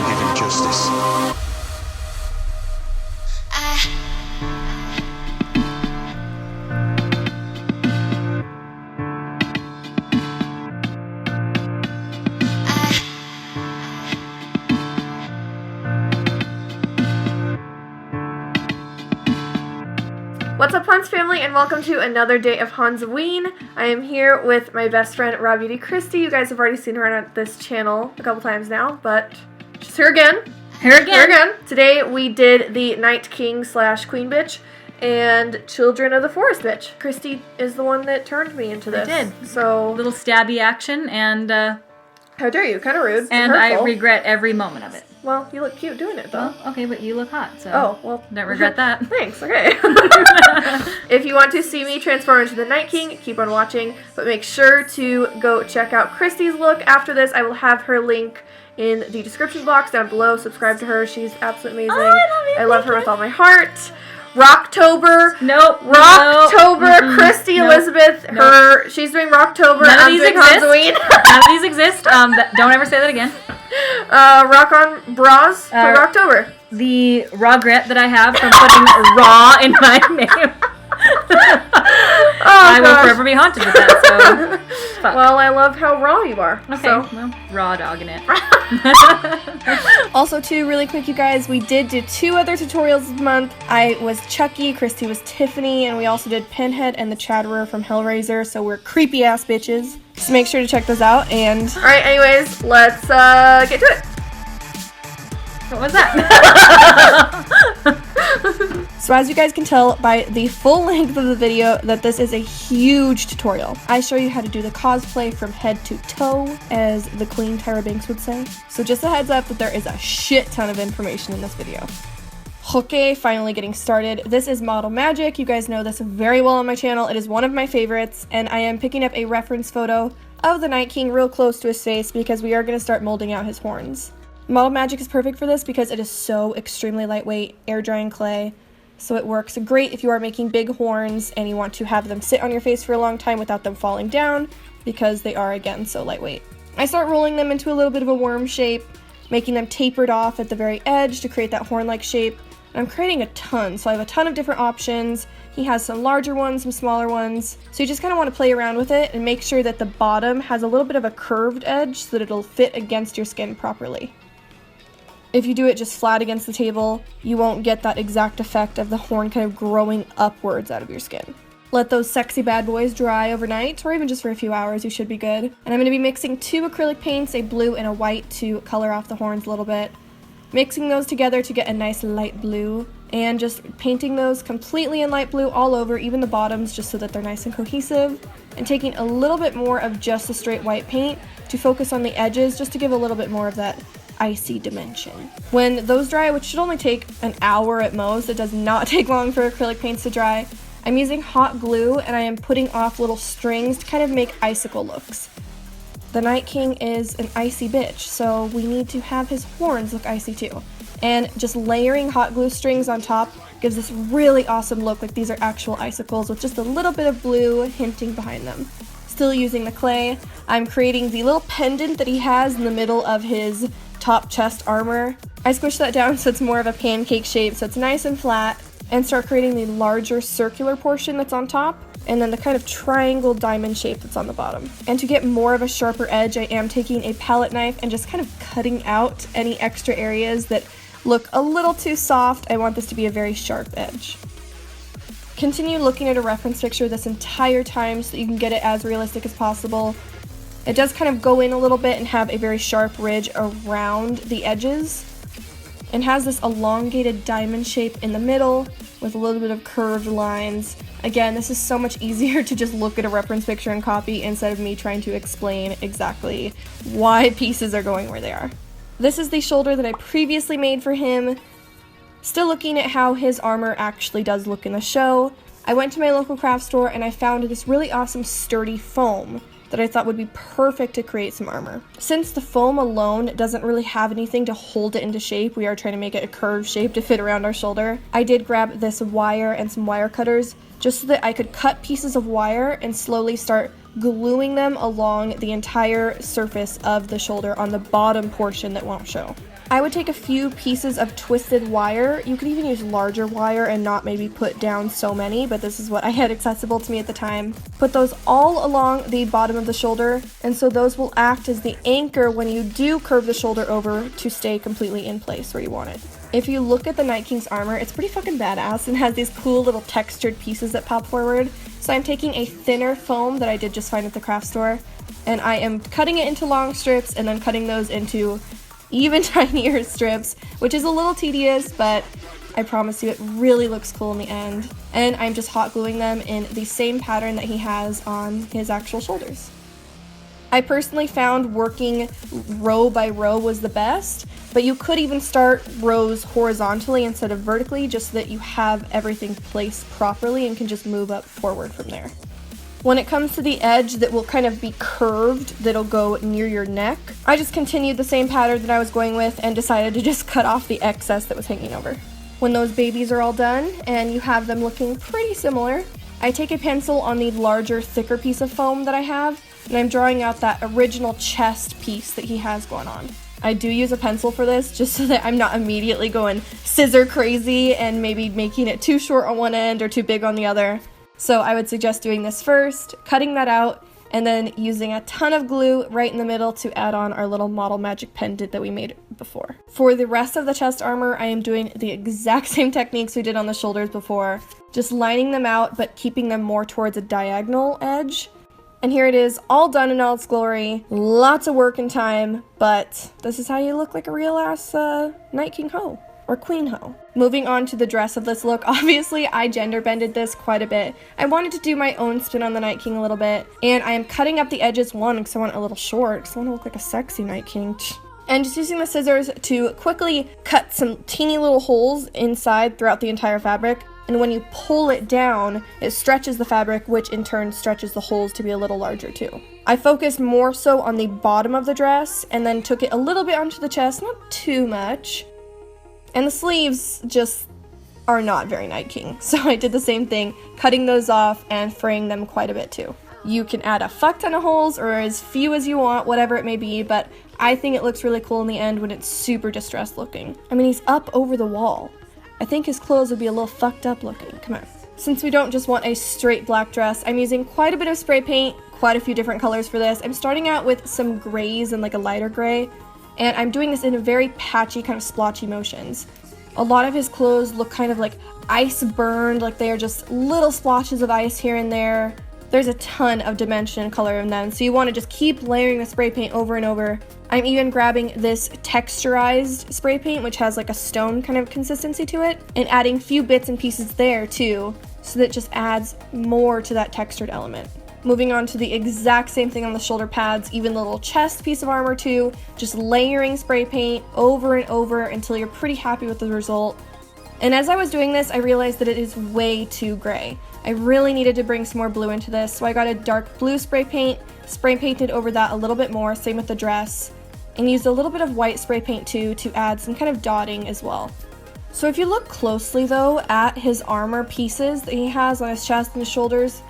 give him justice. What's up, Hans family, and welcome to another day of Hansween. I am here with my best friend, Raw Beauty Christy. You guys have already seen her on this channel a couple times now, but she's here again. Here again. Today we did the Night King / Queen Bitch and Children of the Forest Bitch. Christy is the one that turned me into this. I did. So Little stabby action, and how dare you? Kind of rude. and I hurtful. regret every moment of it. Well, you look cute doing it, though. Well, okay, but you look hot, so Oh, well. don't regret that. Thanks, okay. If you want to see me transform into the Night King, keep on watching, but make sure to go check out Christy's look after this. I will have her link in the description box down below. Subscribe to her. She's absolutely amazing. Oh, I love you. I love her with all my heart. Rocktober. Nope. Rocktober. Nope. Christy Nope. Elizabeth. Nope. She's doing Rocktober. None of I'm these doing exist. Hansween. None of these exist. Don't ever say that again. Rock on bras for Rocktober. The regret that I have from putting raw in my name. I will forever be haunted with that, so fuck. Well, I love how raw you are. Okay, So. well, raw dogging it. Also, too, really quick, you guys, we did do 2 other tutorials this month. I was Chucky, Christy was Tiffany, and we also did Pinhead and the Chatterer from Hellraiser, so we're creepy-ass bitches. So make sure to check those out, and... Alright, anyways, let's, get to it. What was that? So as you guys can tell by the full length of the video that this is a huge tutorial. I show you how to do the cosplay from head to toe, as the Queen Tyra Banks would say. So just a heads up that there is a shit ton of information in this video. Okay, finally getting started. This is Model Magic. You guys know this very well on my channel. It is one of my favorites, and I am picking up a reference photo of the Night King real close to his face because we are going to start molding out his horns. Model Magic is perfect for this because it is so extremely lightweight, air drying clay. So it works great if you are making big horns and you want to have them sit on your face for a long time without them falling down, because they are, again, so lightweight. I start rolling them into a little bit of a worm shape, making them tapered off at the very edge to create that horn-like shape. And I'm creating a ton, so I have a ton of different options. He has some larger ones, some smaller ones. So you just kind of want to play around with it and make sure that the bottom has a little bit of a curved edge so that it'll fit against your skin properly. If you do it just flat against the table, you won't get that exact effect of the horn kind of growing upwards out of your skin. Let those sexy bad boys dry overnight, or even just for a few hours, you should be good. And I'm going to be mixing 2 acrylic paints, a blue and a white, to color off the horns a little bit. Mixing those together to get a nice light blue, and just painting those completely in light blue all over, even the bottoms, just so that they're nice and cohesive. And taking a little bit more of just a straight white paint to focus on the edges, just to give a little bit more of that icy dimension. When those dry, which should only take an hour at most, it does not take long for acrylic paints to dry, I'm using hot glue and I am putting off little strings to kind of make icicle looks. The Night King is an icy bitch, so we need to have his horns look icy too. And just layering hot glue strings on top gives this really awesome look, like these are actual icicles with just a little bit of blue hinting behind them. Still using the clay, I'm creating the little pendant that he has in the middle of his top chest armor. I squish that down so it's more of a pancake shape, so it's nice and flat, and start creating the larger circular portion that's on top, and then the kind of triangle diamond shape that's on the bottom. And to get more of a sharper edge, I am taking a palette knife and just kind of cutting out any extra areas that look a little too soft. I want this to be a very sharp edge. Continue looking at a reference picture this entire time so that you can get it as realistic as possible. It does kind of go in a little bit and have a very sharp ridge around the edges, and has this elongated diamond shape in the middle with a little bit of curved lines. Again, this is so much easier to just look at a reference picture and copy instead of me trying to explain exactly why pieces are going where they are. This is the shoulder that I previously made for him. Still looking at how his armor actually does look in the show, I went to my local craft store and I found this really awesome sturdy foam that I thought would be perfect to create some armor. Since the foam alone doesn't really have anything to hold it into shape, we are trying to make it a curved shape to fit around our shoulder, I did grab this wire and some wire cutters just so that I could cut pieces of wire and slowly start gluing them along the entire surface of the shoulder on the bottom portion that won't show. I would take a few pieces of twisted wire. You could even use larger wire and not maybe put down so many, but this is what I had accessible to me at the time. Put those all along the bottom of the shoulder, and so those will act as the anchor when you do curve the shoulder over to stay completely in place where you want it. If you look at the Night King's armor, it's pretty fucking badass and has these cool little textured pieces that pop forward. So I'm taking a thinner foam that I did just find at the craft store, and I am cutting it into long strips and then cutting those into even tinier strips, which is a little tedious, but I promise you it really looks cool in the end. And I'm just hot gluing them in the same pattern that he has on his actual shoulders. I personally found working row by row was the best, but you could even start rows horizontally instead of vertically just so that you have everything placed properly and can just move up forward from there. When it comes to the edge that will kind of be curved, that'll go near your neck, I just continued the same pattern that I was going with and decided to just cut off the excess that was hanging over. When those babies are all done and you have them looking pretty similar, I take a pencil on the larger, thicker piece of foam that I have, and I'm drawing out that original chest piece that he has going on. I do use a pencil for this just so that I'm not immediately going scissor crazy and maybe making it too short on one end or too big on the other. So I would suggest doing this first, cutting that out, and then using a ton of glue right in the middle to add on our little model magic pendant that we made before. For the rest of the chest armor, I am doing the exact same techniques we did on the shoulders before, just lining them out but keeping them more towards a diagonal edge. And here it is, all done in all its glory. Lots of work and time, but this is how you look like a real ass Night King hoe. Or Queen Ho. Moving on to the dress of this look, obviously I gender bended this quite a bit. I wanted to do my own spin on the Night King a little bit, and I am cutting up the edges because I want it a little short, because I want to look like a sexy Night King. And just using the scissors to quickly cut some teeny little holes inside throughout the entire fabric, and when you pull it down, it stretches the fabric, which in turn stretches the holes to be a little larger too. I focused more so on the bottom of the dress, and then took it a little bit onto the chest, not too much. And the sleeves just are not very Night King, so I did the same thing, cutting those off and fraying them quite a bit too. You can add a fuck ton of holes or as few as you want, whatever it may be, but I think it looks really cool in the end when it's super distressed looking. I mean, he's up over the wall. I think his clothes would be a little fucked up looking. Come on. Since we don't just want a straight black dress, I'm using quite a bit of spray paint, quite a few different colors for this. I'm starting out with some grays and like a lighter gray, and I'm doing this in a very patchy, kind of splotchy motions. A lot of his clothes look kind of like ice burned, like they are just little splotches of ice here and there. There's a ton of dimension and color in them, so you want to just keep layering the spray paint over and over. I'm even grabbing this texturized spray paint, which has like a stone kind of consistency to it, and adding a few bits and pieces there too, so that it just adds more to that textured element. Moving on to the exact same thing on the shoulder pads, even the little chest piece of armor too, just layering spray paint over and over until you're pretty happy with the result. And as I was doing this, I realized that it is way too gray. I really needed to bring some more blue into this, so I got a dark blue spray painted over that a little bit more, same with the dress, and used a little bit of white spray paint too to add some kind of dotting as well. So if you look closely though at his armor pieces that he has on his chest and his shoulders,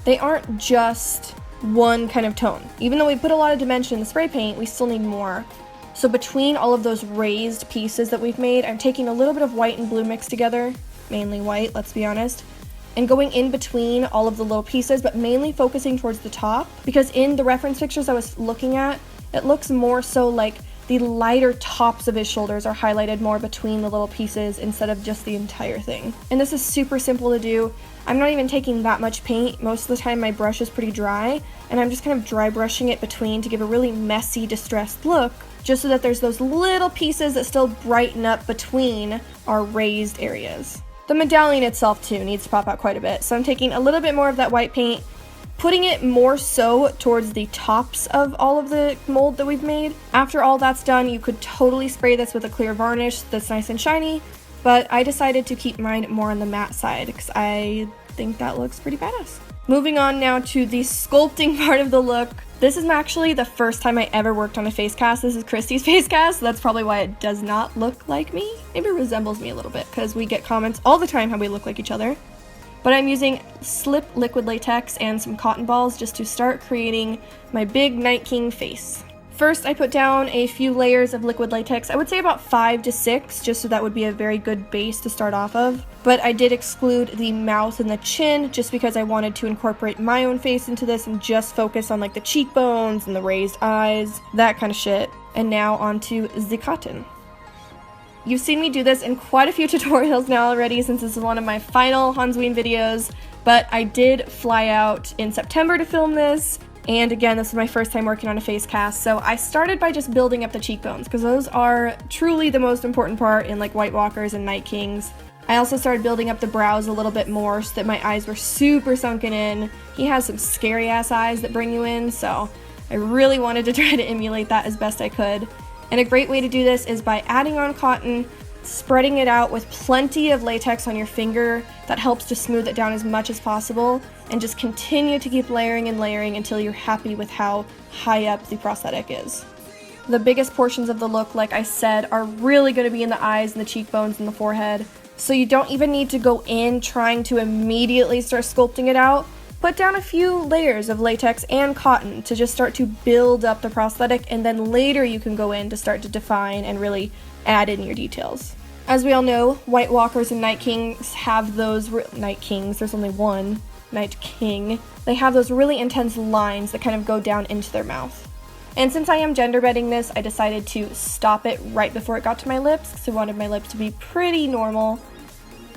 they aren't just one kind of tone. Even though we put a lot of dimension in the spray paint, we still need more. So between all of those raised pieces that we've made, I'm taking a little bit of white and blue mixed together, mainly white, let's be honest, and going in between all of the little pieces, but mainly focusing towards the top, because in the reference pictures I was looking at, it looks more so like the lighter tops of his shoulders are highlighted more between the little pieces instead of just the entire thing. And this is super simple to do. I'm not even taking that much paint. Most of the time my brush is pretty dry, and I'm just kind of dry brushing it between to give a really messy, distressed look, just so that there's those little pieces that still brighten up between our raised areas. The medallion itself too needs to pop out quite a bit, so I'm taking a little bit more of that white paint, putting it more so towards the tops of all of the mold that we've made. After all that's done, you could totally spray this with a clear varnish that's nice and shiny, but I decided to keep mine more on the matte side because I think that looks pretty badass. Moving on now to the sculpting part of the look. This is actually the first time I ever worked on a face cast. This is Christy's face cast, so that's probably why it does not look like me. Maybe it resembles me a little bit because we get comments all the time how we look like each other. But I'm using slip liquid latex and some cotton balls just to start creating my big Night King face. First, I put down a few layers of liquid latex. I would say about 5 to 6, just so that would be a very good base to start off of. But I did exclude the mouth and the chin just because I wanted to incorporate my own face into this and just focus on like the cheekbones and the raised eyes, that kind of shit. And now onto the cotton. You've seen me do this in quite a few tutorials now already, since this is one of my final Hansween videos, but I did fly out in September to film this. And again, this is my first time working on a face cast, so I started by just building up the cheekbones, because those are truly the most important part in like White Walkers and Night Kings. I also started building up the brows a little bit more so that my eyes were super sunken in. He has some scary ass eyes that bring you in, so I really wanted to try to emulate that as best I could. And a great way to do this is by adding on cotton, spreading it out with plenty of latex on your finger. That helps to smooth it down as much as possible, and just continue to keep layering and layering until you're happy with how high up the prosthetic is. The biggest portions of the look, like I said, are really going to be in the eyes and the cheekbones and the forehead, so you don't even need to go in trying to immediately start sculpting it out. Put down a few layers of latex and cotton to just start to build up the prosthetic, and then later you can go in to start to define and really add in your details. As we all know, White Walkers and Night Kings have those Night Kings, there's only one Night King. They have those really intense lines that kind of go down into their mouth. And since I am gender bending this, I decided to stop it right before it got to my lips, because I wanted my lips to be pretty normal.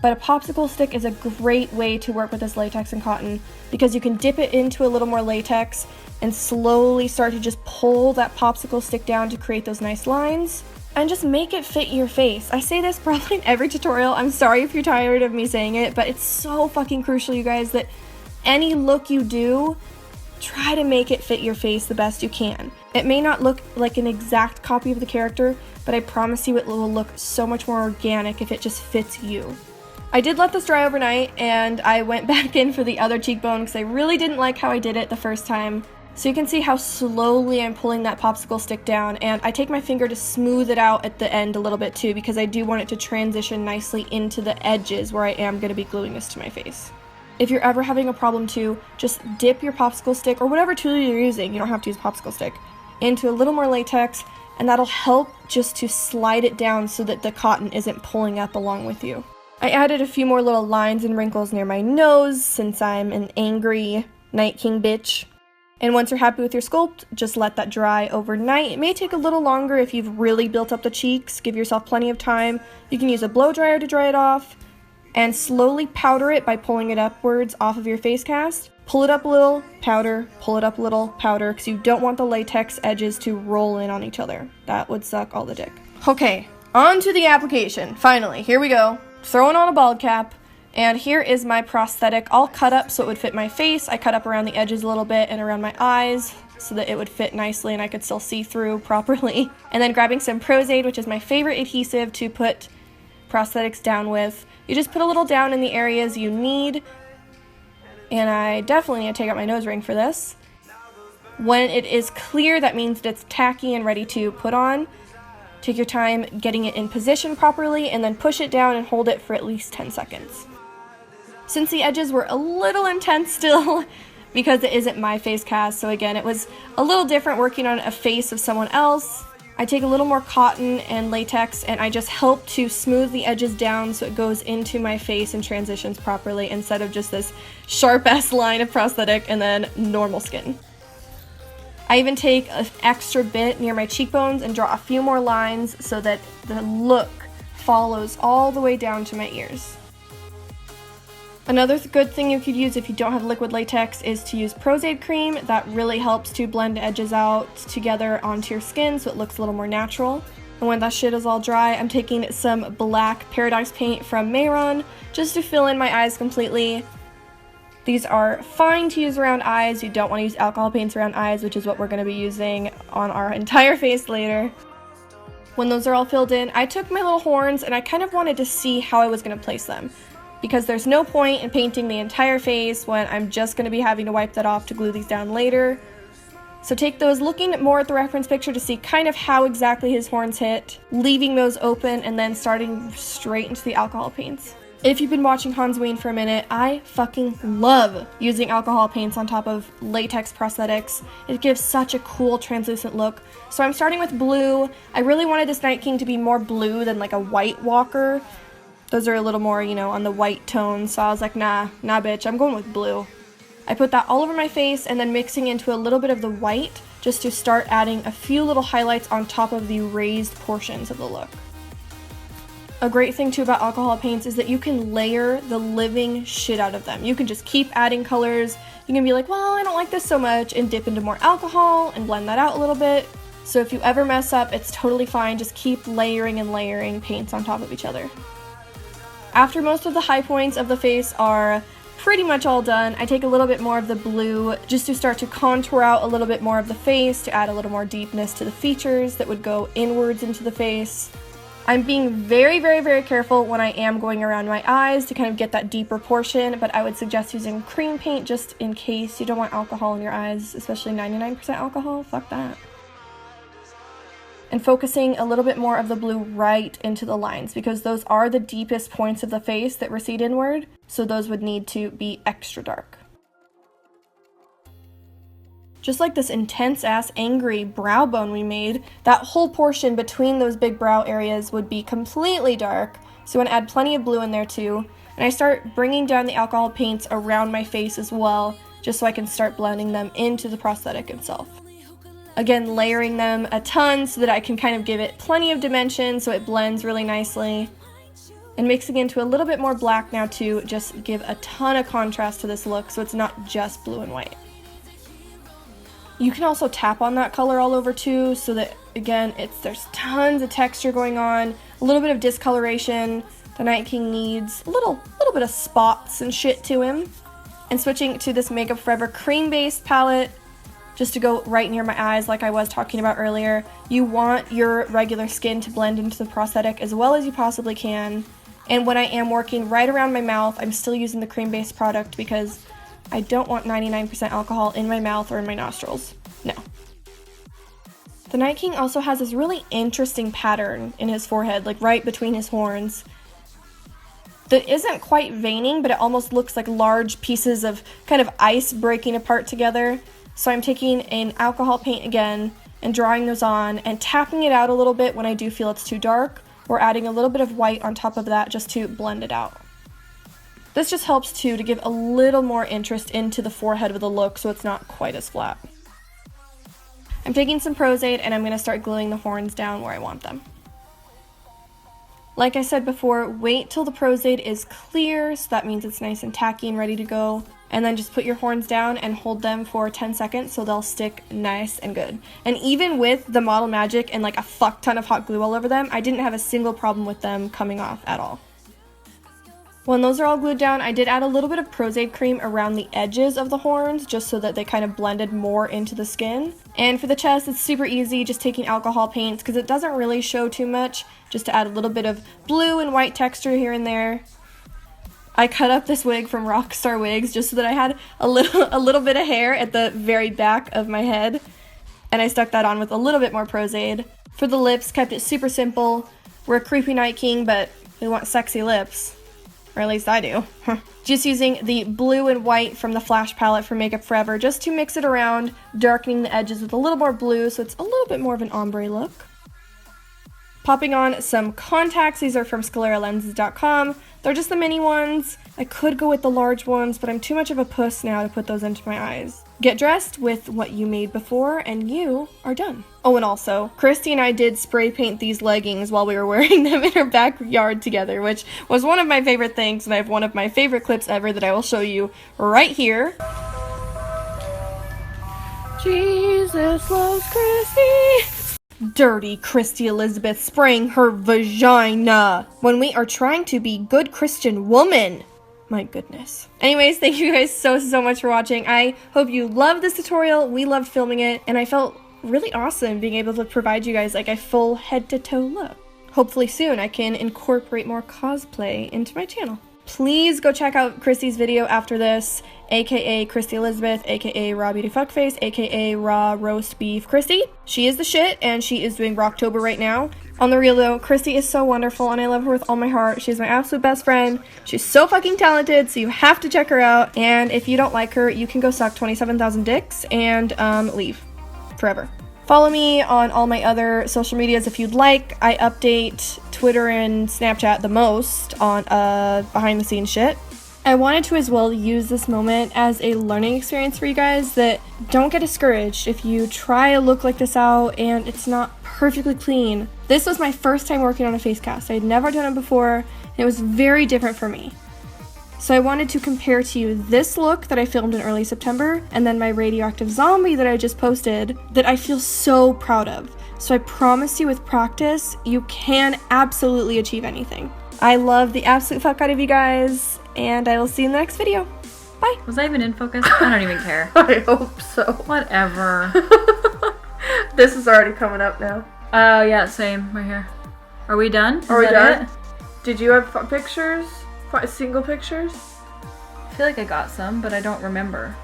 But a popsicle stick is a great way to work with this latex and cotton, because you can dip it into a little more latex and slowly start to just pull that popsicle stick down to create those nice lines. And just make it fit your face. I say this probably in every tutorial. I'm sorry if you're tired of me saying it, but it's so fucking crucial, you guys, that any look you do, try to make it fit your face the best you can. It may not look like an exact copy of the character, but I promise you it will look so much more organic if it just fits you. I did let this dry overnight, and I went back in for the other cheekbone because I really didn't like how I did it the first time. So you can see how slowly I'm pulling that popsicle stick down, and I take my finger to smooth it out at the end a little bit too, because I do want it to transition nicely into the edges where I am going to be gluing this to my face. If you're ever having a problem too, just dip your popsicle stick, or whatever tool you're using, you don't have to use a popsicle stick, into a little more latex, and that'll help just to slide it down so that the cotton isn't pulling up along with you. I added a few more little lines and wrinkles near my nose, since I'm an angry Night King bitch. And once you're happy with your sculpt, just let that dry overnight. It may take a little longer if you've really built up the cheeks. Give yourself plenty of time. You can use a blow dryer to dry it off, and slowly powder it by pulling it upwards off of your face cast. Pull it up a little, powder, pull it up a little, powder, because you don't want the latex edges to roll in on each other. That would suck all the dick. Okay, on to the application. Finally, here we go. Throwing on a bald cap. And here is my prosthetic all cut up so it would fit my face. I cut up around the edges a little bit and around my eyes so that it would fit nicely and I could still see through properly. And then grabbing some prosthetic, which is my favorite adhesive to put prosthetics down with. You just put a little down in the areas you need. And I definitely need to take out my nose ring for this. When it is clear, that means that it's tacky and ready to put on. Take your time getting it in position properly and then push it down and hold it for at least 10 seconds. Since the edges were a little intense still, because it isn't my face cast, so again, it was a little different working on a face of someone else, I take a little more cotton and latex and I just help to smooth the edges down so it goes into my face and transitions properly instead of just this sharp-ass line of prosthetic and then normal skin. I even take an extra bit near my cheekbones and draw a few more lines so that the look follows all the way down to my ears. Another good thing you could use if you don't have liquid latex is to use prosthetic cream. That really helps to blend edges out together onto your skin so it looks a little more natural. And when that shit is all dry, I'm taking some black Paradox paint from Mayron just to fill in my eyes completely. These are fine to use around eyes. You don't want to use alcohol paints around eyes, which is what we're going to be using on our entire face later. When those are all filled in, I took my little horns and I kind of wanted to see how I was going to place them, because there's no point in painting the entire face when I'm just going to be having to wipe that off to glue these down later. So take those looking more at the reference picture to see kind of how exactly his horns hit, leaving those open and then starting straight into the alcohol paints. If you've been watching Hansween for a minute, I fucking love using alcohol paints on top of latex prosthetics. It gives such a cool translucent look. So I'm starting with blue. I really wanted this Night King to be more blue than like a white walker. Those are a little more, you know, on the white tone, so I was like, nah bitch, I'm going with blue. I put that all over my face and then mixing into a little bit of the white just to start adding a few little highlights on top of the raised portions of the look. A great thing too about alcohol paints is that you can layer the living shit out of them. You can just keep adding colors. You can be like, well, I don't like this so much, and dip into more alcohol and blend that out a little bit. So if you ever mess up, it's totally fine. Just keep layering and layering paints on top of each other. After most of the high points of the face are pretty much all done, I take a little bit more of the blue just to start to contour out a little bit more of the face, to add a little more deepness to the features that would go inwards into the face. I'm being very, very, very careful when I am going around my eyes to kind of get that deeper portion, but I would suggest using cream paint just in case you don't want alcohol in your eyes, especially 99% alcohol. Fuck that. And focusing a little bit more of the blue right into the lines, because those are the deepest points of the face that recede inward, so those would need to be extra dark. Just like this intense-ass angry brow bone we made, that whole portion between those big brow areas would be completely dark, so you want to add plenty of blue in there too. And I start bringing down the alcohol paints around my face as well, just so I can start blending them into the prosthetic itself. Again, layering them a ton so that I can kind of give it plenty of dimension so it blends really nicely. And mixing into a little bit more black now to just give a ton of contrast to this look so it's not just blue and white. You can also tap on that color all over too, so that again, there's tons of texture going on, a little bit of discoloration. The Night King needs a little bit of spots and shit to him. And switching to this Makeup Forever cream-based palette, just to go right near my eyes like I was talking about earlier. You want your regular skin to blend into the prosthetic as well as you possibly can. And when I am working right around my mouth, I'm still using the cream-based product because I don't want 99% alcohol in my mouth or in my nostrils. No. The Night King also has this really interesting pattern in his forehead, like right between his horns, that isn't quite veining, but it almost looks like large pieces of kind of ice breaking apart together. So I'm taking an alcohol paint again and drawing those on and tapping it out a little bit when I do feel it's too dark, or adding a little bit of white on top of that just to blend it out. This just helps too to give a little more interest into the forehead of the look so it's not quite as flat. I'm taking some prosthetic and I'm going to start gluing the horns down where I want them. Like I said before, wait till the prosthetic is clear, so that means it's nice and tacky and ready to go. And then just put your horns down and hold them for 10 seconds so they'll stick nice and good. And even with the Model Magic and like a fuck ton of hot glue all over them, I didn't have a single problem with them coming off at all. When those are all glued down, I did add a little bit of prosthetic cream around the edges of the horns just so that they kind of blended more into the skin. And for the chest, it's super easy, just taking alcohol paints because it doesn't really show too much, just to add a little bit of blue and white texture here and there. I cut up this wig from Rockstar Wigs just so that I had a little bit of hair at the very back of my head, and I stuck that on with a little bit more prosthetic. For the lips, kept it super simple. We're a creepy Night King, but we want sexy lips. Or at least I do. Just using the blue and white from the Flash palette from Makeup Forever just to mix it around, darkening the edges with a little more blue so it's a little bit more of an ombre look. Popping on some contacts. These are from scleralenses.com. They're just the mini ones. I could go with the large ones, but I'm too much of a puss now to put those into my eyes. Get dressed with what you made before, and you are done. Oh, and also, Christy and I did spray paint these leggings while we were wearing them in our backyard together, which was one of my favorite things, and I have one of my favorite clips ever that I will show you right here. Jesus loves Christy. Dirty Christy Elizabeth spraying her vagina when we are trying to be good Christian woman. My goodness. Anyways, thank you guys so much for watching. I hope you loved this tutorial. We loved filming it, and I felt really awesome being able to provide you guys like a full head-to-toe look. Hopefully soon I can incorporate more cosplay into my channel. Please go check out Christy's video after this, aka Christy Elizabeth, aka Raw Beauty Fuckface, aka Raw Roast Beef Christy. She is the shit, and she is doing Rocktober right now. On the real though, Christy is so wonderful and I love her with all my heart. She's my absolute best friend. She's so fucking talented, so you have to check her out. And if you don't like her, you can go suck 27,000 dicks and leave forever. Follow me on all my other social medias if you'd like. I update Twitter and Snapchat the most on behind the scenes shit. I wanted to as well use this moment as a learning experience for you guys that don't get discouraged if you try a look like this out and it's not perfectly clean. This was my first time working on a face cast. I had never done it before, and it was very different for me. So I wanted to compare to you this look that I filmed in early September and then my radioactive zombie that I just posted that I feel so proud of. So I promise you with practice, you can absolutely achieve anything. I love the absolute fuck out of you guys, and I will see you in the next video. Bye. Was I even in focus? I don't even care. I hope so. Whatever. This is already coming up now. Oh, yeah, same. Right here. Are we done? Are we done? It? Did you have pictures? Single pictures? I feel like I got some, but I don't remember.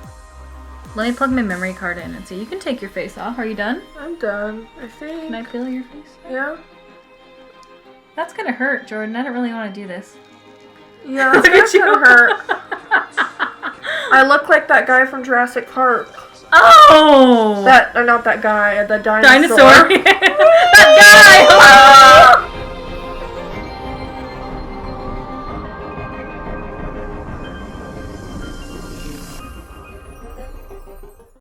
Let me plug my memory card in and see. You can take your face off. Are you done? I'm done, I think. Can I feel your face? Yeah. That's gonna hurt, Jordan. I don't really want to do this. Yeah, that's gonna hurt. I look like that guy from Jurassic Park. Oh! Not that guy, the dinosaur. Dinosaur. That guy!